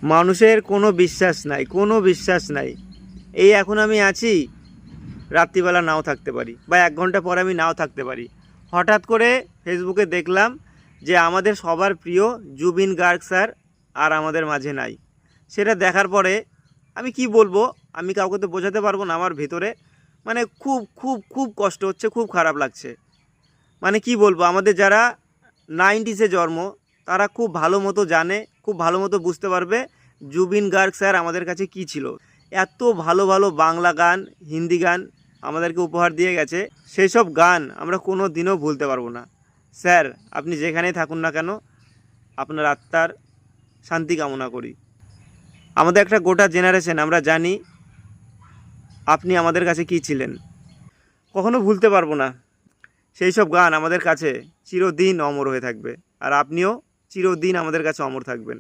মানুষের কোনো বিশ্বাস নাই, কোনো বিশ্বাস নাই। এই এখন আমি আছি, রাত্রিবেলা নাও থাকতে পারি, বা 1 ঘন্টা পরে আমি নাও থাকতে পারি। হঠাৎ করে ফেসবুকে দেখলাম যে আমাদের সবার প্রিয় জুবিন গার্গ স্যার আর আমাদের মাঝে নাই। সেটা দেখার পরে আমি কি বলবো, আমি কাউকে তো বোঝাতে পারবো না। আমার ভেতরে মানে খুব খুব খুব কষ্ট হচ্ছে, খুব খারাপ লাগছে। মানে কি বলবো, আমাদের যারা 90s জন্ম, তারা খুব ভালো মতো জানে, খুব ভালো মতো বুঝতে পারবে জুবিন গার্গ স্যার আমাদের কাছে কি ছিল। এত ভালো ভালো বাংলা গান, হিন্দি গান আমাদেরকে উপহার দিয়ে গেছে। সেই সব গান আমরা কোনো দিনও ভুলতে পারবো না। স্যার, আপনি যেখানেই থাকুন না কেন, আপনার আত্মার শান্তি কামনা করি। আমাদের একটা গোটা জেনারেশন আমরা জানি আপনি আমাদের কাছে কী ছিলেন, কখনো ভুলতে পারবো না। সেই সব গান আমাদের কাছে চিরদিন অমর হয়ে থাকবে, আর আপনিও চিরদিন আমাদের কাছে অমর থাকবেন।